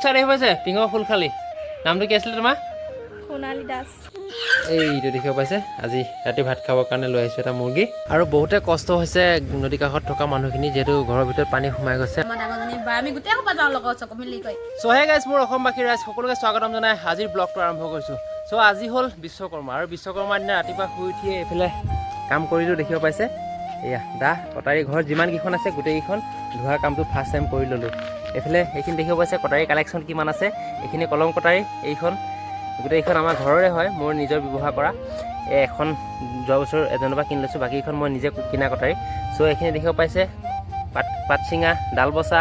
উৎসাহ দেখিব পাইছে পিঙৰ ফুল খালি নামটো কি আছিলে তোমাৰ সোণালী দাস এইটো দেখিব পাইছে আজি ৰাতি ভাত খাবৰ কাৰণে লৈ আহিছোঁ এটা মুৰ্গী আৰু বহুতে কষ্ট হৈছে নদী কাষত থকা মানুহখিনি যিহেতু ঘৰৰ ভিতৰত পানী সোমাই গৈছে চ' হে গাইজ মোৰ অসমবাসী ৰাইজ সকলোকে স্বাগতম জনাই আজিৰ ব্লগটো আৰম্ভ কৰিছোঁ চ' আজি হ'ল বিশ্বকৰ্মা আৰু বিশ্বকৰ্মাৰ দিনা ৰাতিপুৱা শুই উঠিয়ে এইফালে কাম কৰিলোঁ দেখিব পাইছে এয়া দা কটাৰী ঘৰত যিমানকেইখন আছে গোটেইকেইখন ধোৱা কামটো ফাৰ্ষ্ট টাইম কৰি ল'লোঁ এইফালে এইখিনি দেখিব পাইছে কটাৰী কালেকশ্যন কিমান আছে এইখিনি কলম কটাৰী এইখন গোটেইখন আমাৰ ঘৰৰে হয় মোৰ নিজৰ ব্যৱহাৰ কৰা এখন যোৱা বছৰ এজনৰ পৰা কিনি লৈছোঁ বাকীখন মই নিজে কিনা কটাৰী চ' এইখিনি দেখিব পাইছে পাত চিঙা ডাল বচা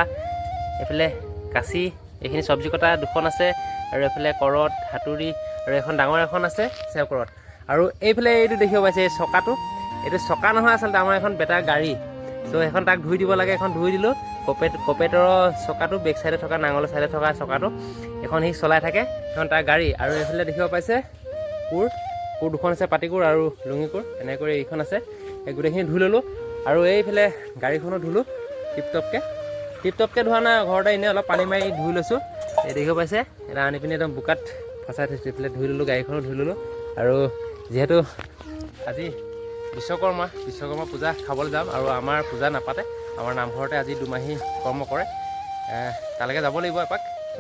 এইফালে কাঁচি এইখিনি চব্জি কটা দুখন আছে আৰু এইফালে কৰত হাতুৰি আৰু এখন ডাঙৰ এখন আছে চেও কৰত আৰু এইফালে এইটো দেখিব পাইছে এই চকাটো এইটো চকা নহয় আচলতে আমাৰ এখন বেটাৰ গাড়ী চ' সেইখন তাক ধুই দিব লাগে এখন ধুই দিলোঁ কপেটৰ চকাটো বেক চাইডে থকা নাঙলৰ চাইডে থকা চকাটো এখন সি চলাই থাকে এখন তাৰ গাড়ী আৰু এইফালে দেখিব পাইছে কোৰ দুখন আছে পাতিকোৰ আৰু লুঙি কোৰ এনেকৈ কৰি এইখন আছে এই গোটেইখিনি ধুই ল'লোঁ আৰু এইফালে গাড়ীখনো ধুলোঁ টিপটপকৈ ধোৱা নাই ঘৰতে এনেই অলপ পানী মাৰি ধুই লৈছোঁ এই দেখিব পাইছে এটা আনি পিনি একদম বোকাত ফচাই থৈছোঁ এইফালে ধুই ল'লোঁ গাড়ীখনো ধুই ল'লোঁ আৰু যিহেতু আজি বিশ্বকৰ্মা পূজা খাবলৈ যাম আৰু আমাৰ পূজা নাপাতে আমাৰ নামঘৰতে আজি দুমাহী কৰ্ম কৰে তালৈকে যাব লাগিব এপাক ত'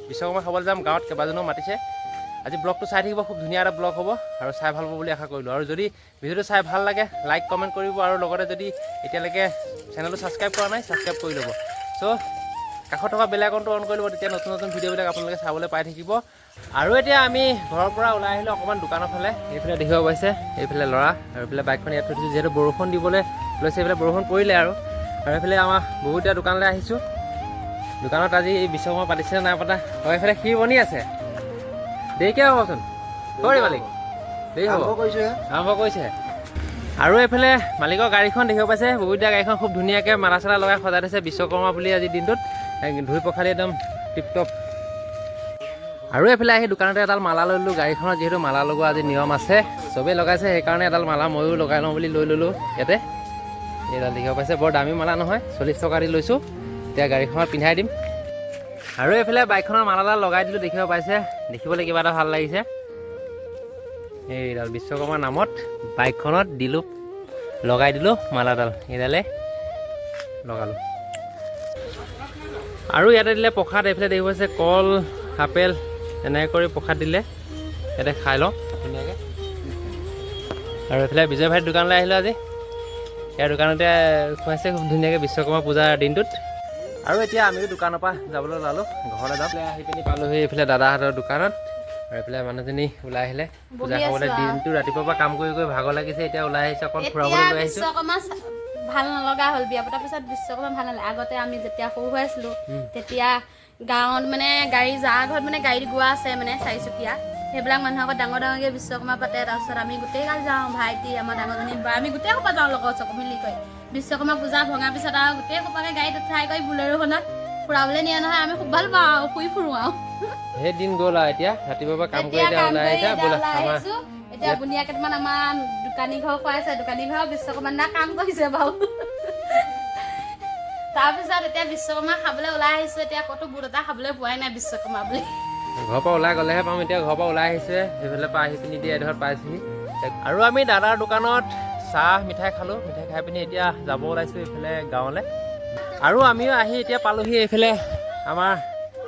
বিশ্বকৰ্মা খাবলৈ যাম গাঁৱত কেইবাজনেও মাতিছে আজি ব্লগটো চাই থাকিব খুব ধুনীয়া এটা ব্লগ হ'ব আৰু চাই ভাল পাব বুলি আশা কৰিলোঁ আৰু যদি ভিডিঅ'টো চাই ভাল লাগে লাইক কমেণ্ট কৰিব আৰু লগতে যদি এতিয়ালৈকে চেনেলটো ছাবস্ক্ৰাইব কৰা নাই ছাবস্ক্ৰাইব কৰি ল'ব চ' কাষত থকা বেল আইকনটো অন কৰি ল'ব তেতিয়া নতুন ভিডিঅ'বিলাক আপোনালোকে চাবলৈ পাই থাকিব আৰু এতিয়া আমি ঘৰৰ পৰা ওলাই আহিলোঁ অকণমান দোকানৰ ফালে এইফালে দেখিব পাইছে এইফালে ল'ৰা আৰু এইফালে বাইকখন ইয়াত থৈ দিছোঁ যিহেতু বৰষুণ দিবলৈ লৈছে এইফালে বৰষুণ পৰিলে আৰু এইফালে আমাৰ বহুতটা দোকানলৈ আহিছোঁ দোকানত আজি বিশ্বকৰ্মা পাতিছে নাই পতা আৰু এইফালে ক্ষীৰ বনি আছে দেৰিকৈ হ'বচোন সৰি মালিক দেৰি হ'ব আৰম্ভ কৰিছে আৰু এইফালে মালিকৰ গাড়ীখন দেখিব পাইছে বহুতটা গাড়ীখন খুব ধুনীয়াকৈ মালা চালা লগাই সজাই থৈছে বিশ্বকৰ্মা বুলি আজিৰ দিনটোত ধুই পখালি একদম টিপটপ আৰু এইফালে আহি দোকানতে এডাল মালা লৈ ল'লোঁ গাড়ীখনত যিহেতু মালা লগোৱা আজি নিয়ম আছে চবেই লগাইছে সেইকাৰণে এডাল মালা ময়ো লগাই লওঁ বুলি লৈ ল'লোঁ ইয়াতে এইডাল দেখিব পাইছে বৰ দামী মালা নহয় 40 টকা দি লৈছোঁ এতিয়া গাড়ীখনত পিন্ধাই দিম আৰু এইফালে বাইকখনৰ মালাডাল লগাই দিলোঁ দেখিব পাইছে দেখিবলৈ কিবা এটা ভাল লাগিছে এইডাল বিশ্বকৰ্মাৰ নামত বাইকখনত লগাই দিলোঁ মালাডাল এইডালে লগালোঁ আৰু ইয়াতে দিলে প্ৰসাদ এইফালে দেখিব পাইছে কল আপেল এনেকৈ কৰি প্ৰসাদ দিলে ইয়াতে খাই লওঁ ধুনীয়াকৈ আৰু এইফালে বিজয় ভাইৰ দোকানলৈ আহিলোঁ আজি ইয়াৰ দোকানতে খুৱাইছে খুব ধুনীয়াকৈ বিশ্বকৰ্মা পূজাৰ দিনটোত আৰু এতিয়া আমিও দোকানৰ পৰা যাবলৈ ওলালোঁ ঘৰলৈ যাওঁ আহি পিনি পালোঁহি এইফালে দাদাহঁতৰ দোকানত আৰু এইফালে মানুহজনী ওলাই আহিলে পূজা খাবলৈ দিনটো ৰাতিপুৱাৰ পৰা কাম কৰি ভাগৰ লাগিছে এতিয়া ওলাই আহিছে অকণ ফুৰাবলৈ লৈ আহিছোঁ ভাল নলগা হ'ল বিয়া পতাৰ পিছত বিশ্বকৰ্মা ভাল নালাগে আগতে আমি যেতিয়া সৰু হৈ আছিলোঁ তেতিয়া গাঁৱত মানে গাড়ী যাৰ ঘৰত মানে গাড়ী গোৱা আছে মানে চাৰিচকীয়া সেইবিলাক মানুহৰ আগত ডাঙৰকৈ বিশ্বকৰ্মা পাতে তাৰপিছত আমি গোটেইগাল যাওঁ ভাইটি আমাৰ ডাঙৰজনী বা আমি গোটেই সোপা যাওঁ লগত চকু মিলি কৰি বিশ্বকৰ্মা পূজা ভঙাৰ পিছত আৰু গোটেই সোপাকে গাড়ীত উঠাই কৰি বুলেৰোখনত ফুৰাবলৈ নিয়া নহয় আমি খুব ভাল পাওঁ আৰু শুই ফুৰোঁ আৰু সেই দিন গ'ল আৰু এতিয়া ৰাতিপুৱাৰ পৰা কাম কৰি ওলাই আহিছোঁ এতিয়া বুনিয়া কেইটামান আমাৰ দোকানী ঘৰ খুৱাইছে দোকানী ঘৰ বিশ্বকৰ্মা দিনা কাম কৰিছে বাৰু তাৰপিছত এতিয়া বিশ্বকৰ্মা খাবলৈ ওলাই আহিছোঁ এতিয়া ক'তো বুট এটা খাবলৈ পোৱাই নাই বিশ্বকৰ্মা বুলি ঘৰৰ পৰা ওলাই গ'লেহে পাম এতিয়া ঘৰৰ পৰা ওলাই আহিছে সেইফালে পৰা আহি পিনি এতিয়া এডোখৰত পাইছেহি আৰু আমি দাদাৰ দোকানত চাহ মিঠাই খালোঁ মিঠাই খাই পিনি এতিয়া যাব ওলাইছোঁ এইফালে গাঁৱলৈ আৰু আমিও আহি এতিয়া পালোঁহি এইফালে আমাৰ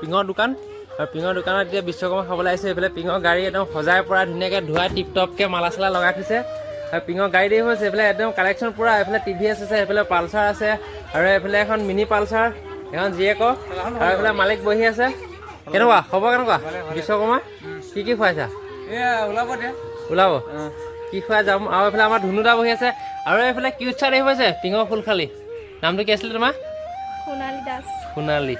পিঙৰ দোকান আৰু পিঙৰ দোকানত এতিয়া বিশ্বকৰ্মা খাবলৈ আহিছোঁ এইফালে পিঙৰ গাড়ী একদম সজাই পৰা ধুনীয়াকৈ ধোৱাই টিপটপকৈ মালা চালা লগাই থৈছে আৰু পিঙৰ গাড়ী দেৰি হৈছে এইফালে একদম কালেকশ্যন পূৰা এইফালে TVS আছে এইফালে পালচাৰ আছে আৰু এইফালে এখন মিনি পালচাৰ এখন জিএক আৰু এইফালে মালিক বহি আছে কেনেকুৱা খবৰ কেনেকুৱা বিশ্বকৰ্মা কি খুৱাইছা ওলাব কি খুৱাই যাম আৰু এইফালে আমাৰ ধুনুদা বহি আছে আৰু এইফালে কি উৎসাহ দেখিব পাইছে পিঙৰ ফুল খালি নামটো কি আছিলে তোমাৰ সোণালী দাস সোণালী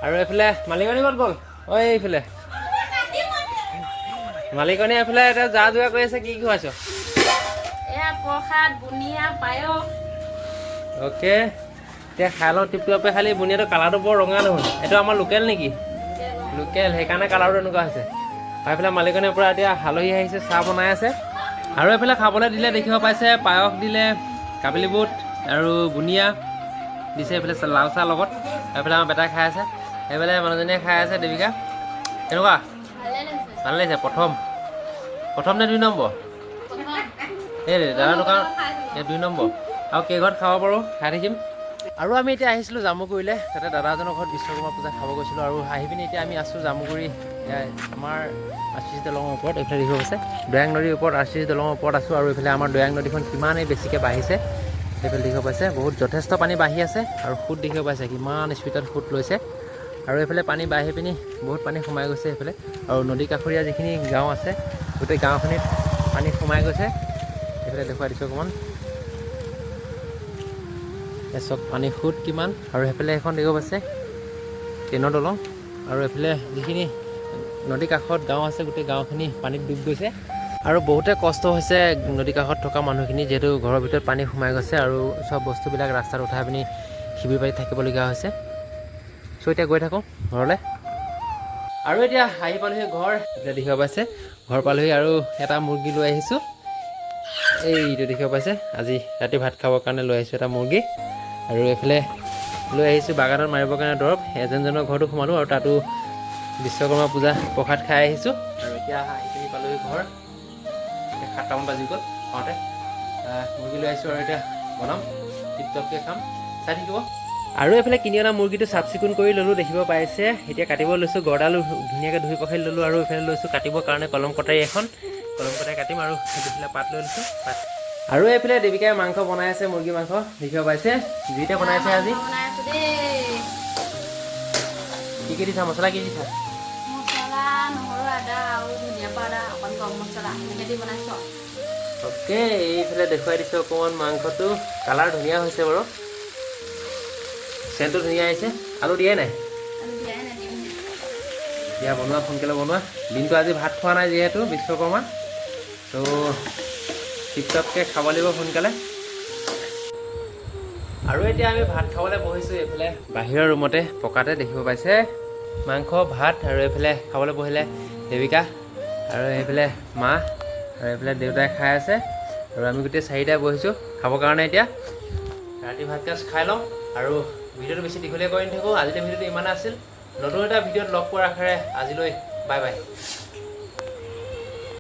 আৰু এইফালে মালিকনী ক'ত গ'ল ঐ এইফালে মালিকনী এইফালে এতিয়া যা যোগাৰ কৰি আছে কি খুৱাইছ প্ৰসাদ বুনিয়া পায়স অ'কে এতিয়া খাই লওঁ টিপটপে খালি বুনিয়াটো কালাৰটো বৰ ৰঙা নহয় এইটো আমাৰ লোকেল নেকি লোকেল সেইকাৰণে কালাৰটো এনেকুৱা হৈছে আৰু এইফালে মালিকনীৰ পৰা এতিয়া আলহী আহিছে চাহ বনাই আছে আৰু এইফালে খাবলৈ দিলে দেখিব পাইছে পায়স দিলে কাবেলি বুট আৰু বুনিয়া দিছে এইফালে লাল চাহ লগত এইফালে আমাৰ বেটাই খাই আছে এইফালে মানুহজনীয়ে খাই আছে দেৱিকা কেনেকুৱা ভাল লাগিছে প্ৰথম নে 2 নম্বৰ এই দাদা দোকান এই 2 নম্বৰ আৰু কেইঘৰত খাব পাৰোঁ খাই থাকিম আৰু আমি এতিয়া আহিছিলোঁ জামুগুৰিলৈ তাতে দাদাজনৰ ঘৰত বিশ্বকৰ্মা পূজা খাব গৈছিলোঁ আৰু আহি পিনি এতিয়া আমি আছোঁ জামুগুৰি আমাৰ RCC দলঙৰ ওপৰত এইফালে দেখিব গৈছে দৈয়াং নদীৰ ওপৰত RCC দলঙৰ ওপৰত আছোঁ আৰু এইফালে আমাৰ দৈয়াং নদীখন কিমানেই বেছিকৈ বাঢ়িছে এইফালে দেখিব পাইছে বহুত যথেষ্ট পানী বাঢ়ি আছে আৰু সোঁত দেখিব পাইছে কিমান স্পীডত সোঁত লৈছে আৰু এইফালে পানী বাঢ়ি পিনি বহুত পানী সোমাই গৈছে এইফালে আৰু নদী কাষৰীয়া যিখিনি গাঁও আছে গোটেই গাঁওখিনিত পানী সোমাই গৈছে এইফালে দেখুৱাই দিছোঁ অকণমান চব পানী সোঁত কিমান আৰু সেইফালে এখন দেখিব পাইছে ট্ৰেইনৰ দলং আৰু এইফালে যিখিনি নদী কাষত গাঁও আছে গোটেই গাঁওখিনি পানীত ডুব গৈছে আৰু বহুতে কষ্ট হৈছে নদী কাষত থকা মানুহখিনি যিহেতু ঘৰৰ ভিতৰত পানী সোমাই গৈছে আৰু চব বস্তুবিলাক ৰাস্তাত উঠাই পিনি শিবিৰ পাতি থাকিবলগীয়া হৈছে চ' এতিয়া গৈ থাকোঁ ঘৰলৈ আৰু এতিয়া আহি পালোহি ঘৰ এতিয়া দেখিব পাইছে ঘৰ পালোহি আৰু এটা মুৰ্গী লৈ আহিছোঁ এইটো দেখিব পাইছে আজি ৰাতি ভাত খাবৰ কাৰণে লৈ আহিছোঁ এটা মুৰ্গী আৰু এইফালে লৈ আহিছোঁ বাগানত মাৰিবৰ কাৰণে দৰৱ এজনৰ ঘৰতো সোমালোঁ আৰু তাতো বিশ্বকৰ্মা পূজা প্ৰসাদ খাই আহিছোঁ আৰু এতিয়া আহি পিনি পালোহি ঘৰ এতিয়া 7টামান বাজি গ'ল খাওঁতে মুৰ্গী লৈ আহিছোঁ আৰু এতিয়া বনাম টিপটপকৈ খাম চাই থাকিব আৰু এইফালে কিনি অনা মুৰ্গীটো চাফ চিকুণ কৰি ল'লোঁ দেখিব পাইছে এতিয়া কাটিব লৈছোঁ গড়ডালো ধুনীয়াকৈ ধুই পখালি ল'লোঁ আৰু এইফালে লৈছোঁ কাটিবৰ কাৰণে কলম কটাৰী এখন কলম কটাৰী কাটিম আৰু এইফালে পাত লৈ লৈছোঁ পাত আৰু এইফালে দেৱিকাই মাংস বনাই আছে মুৰ্গী মাংস দেখিব পাইছে জুইতে বনাইছে আজি কি দিছা মছলা কি দিছা মছলা নহৰু আদা আৰু ধনিয়া পাউডাৰ অকণ গৰম মছলা এনেকৈ দি বনাইছোঁ অ'কে এইফালে দেখুৱাই দিছোঁ অকণমান মাংসটো কালাৰ ধুনীয়া হৈছে বাৰু চেণ্টটো ধুনীয়া আহিছে আলু দিয়াই নাই দিয়া বনোৱা সোনকালে বনোৱা দিনটো আজি ভাত খোৱা নাই যিহেতু বিশ্বকৰ্মা তো টিপটপকৈ খাব লাগিব সোনকালে আৰু এতিয়া আমি ভাত খাবলৈ বহিছোঁ এইফালে বাহিৰৰ ৰুমতে পকাতে দেখিব পাইছে মাংস ভাত আৰু এইফালে খাবলৈ বহিলে দেৱিকা আৰু এইফালে মা আৰু এইফালে দেউতাই খাই আছে আৰু আমি গোটেই 4টাই বহিছোঁ খাবৰ কাৰণে এতিয়া ৰাতি ভাতসাজ খাই লওঁ আৰু ভিডিঅ'টো বেছি দীঘলীয়া কৰি নাথাকোঁ আজিলৈ ভিডিঅ'টো ইমানে আছিল নতুন এটা ভিডিঅ'ত লগ পোৱাৰ আশাৰে আজিলৈ বাই বাই